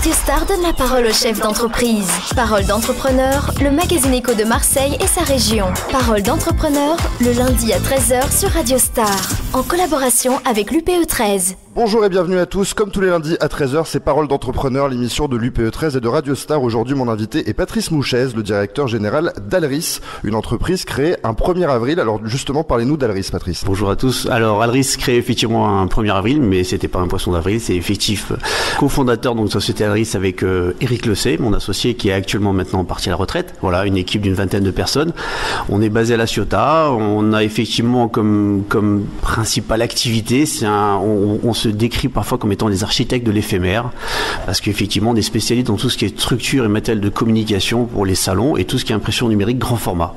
Radio Star donne la parole aux chefs d'entreprise. Parole d'entrepreneur, le magazine éco de Marseille et sa région. Parole d'entrepreneur, le lundi à 13h sur Radio Star, en collaboration avec l'UPE 13. Bonjour et bienvenue à tous. Comme tous les lundis à 13h, c'est Parole d'entrepreneur, l'émission de l'UPE 13 et de Radio Star. Aujourd'hui, mon invité est Patrice Mouchez, le directeur général d'Alris, une entreprise créée un 1er avril. Alors justement, parlez-nous d'Alris, Patrice. Bonjour à tous. Alors Alris créé effectivement un 1er avril, mais c'était pas un poisson d'avril, c'est effectif. Co-fondateur donc de Société Alris avec Eric Lecet, mon associé qui est actuellement maintenant parti à la retraite. Voilà, une équipe d'une vingtaine de personnes. On est basé à La Ciotat. On a effectivement comme principale activité, on se décrit parfois comme étant des architectes de l'éphémère, parce qu'effectivement on est spécialiste dans tout ce qui est structure et matériel de communication pour les salons et tout ce qui est impression numérique grand format.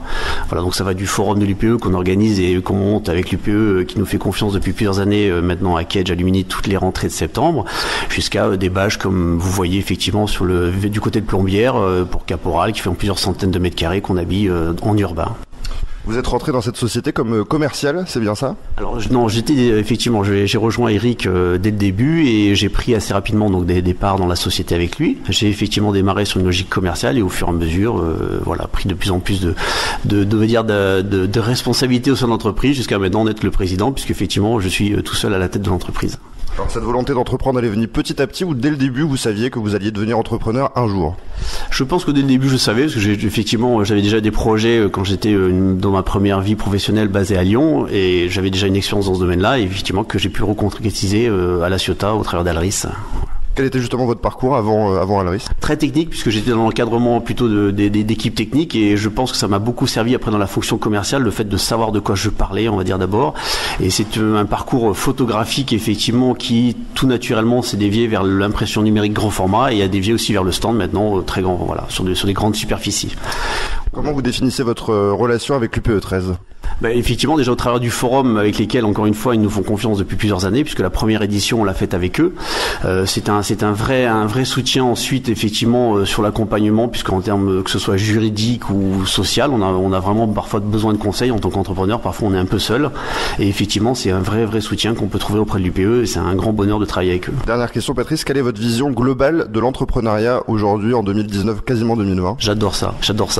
Voilà, donc ça va du forum de l'UPE qu'on organise et qu'on monte avec l'UPE qui nous fait confiance depuis plusieurs années maintenant à Kedge Alumini toutes les rentrées de septembre, jusqu'à des bâches comme vous voyez effectivement du côté de Plombières pour Caporal qui fait en plusieurs centaines de mètres carrés qu'on habille en urbain. Vous êtes rentré dans cette société comme commercial, c'est bien ça? Alors non, j'ai rejoint Eric dès le début et j'ai pris assez rapidement donc des parts dans la société avec lui. J'ai effectivement démarré sur une logique commerciale et au fur et à mesure, pris de plus en plus de responsabilités au sein de l'entreprise jusqu'à maintenant d'être le président, puisque effectivement je suis tout seul à la tête de l'entreprise. Alors cette volonté d'entreprendre, elle est venue petit à petit ou dès le début vous saviez que vous alliez devenir entrepreneur un jour? Je pense que dès le début je savais, parce que j'avais déjà des projets quand j'étais dans ma première vie professionnelle basée à Lyon et j'avais déjà une expérience dans ce domaine-là et effectivement que j'ai pu reconcrétiser à La Ciotat au travers d'Alris. Quel était justement votre parcours avant Alris? Très technique, puisque j'étais dans l'encadrement plutôt d'équipes techniques et je pense que ça m'a beaucoup servi après dans la fonction commerciale, le fait de savoir de quoi je parlais, on va dire d'abord. Et c'est un parcours photographique effectivement qui tout naturellement s'est dévié vers l'impression numérique grand format et a dévié aussi vers le stand maintenant très grand, voilà, sur des grandes superficies. Comment vous définissez votre relation avec l'UPE 13? Effectivement, déjà au travers du forum avec lesquels, encore une fois, ils nous font confiance depuis plusieurs années, puisque la première édition, on l'a faite avec eux. C'est un vrai soutien ensuite, effectivement, sur l'accompagnement, puisqu'en termes que ce soit juridique ou social, on a vraiment parfois besoin de conseils en tant qu'entrepreneur. Parfois, on est un peu seul. Et effectivement, c'est un vrai soutien qu'on peut trouver auprès de l'UPE et c'est un grand bonheur de travailler avec eux. Dernière question, Patrice, quelle est votre vision globale de l'entrepreneuriat aujourd'hui, en 2019, quasiment 2020? J'adore ça.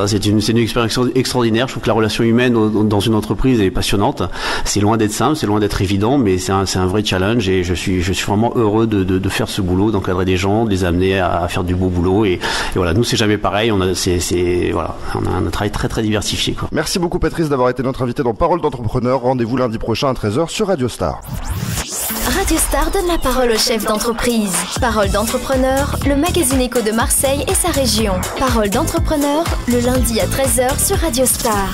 C'est une expérience extraordinaire. Je trouve que la relation humaine dans une entreprise est passionnante. C'est loin d'être simple, c'est loin d'être évident, mais c'est un vrai challenge et je suis vraiment heureux de faire ce boulot, d'encadrer des gens, de les amener à faire du beau boulot et voilà, nous c'est jamais pareil, on a un travail très diversifié, quoi. Merci beaucoup Patrice d'avoir été notre invité dans Parole d'entrepreneur. Rendez-vous lundi prochain à 13h sur Radio Star. Radio Star donne la parole aux chefs d'entreprise. Parole d'entrepreneur, le magazine éco de Marseille et sa région. Parole d'entrepreneur, le lundi à 13h sur Radio Star.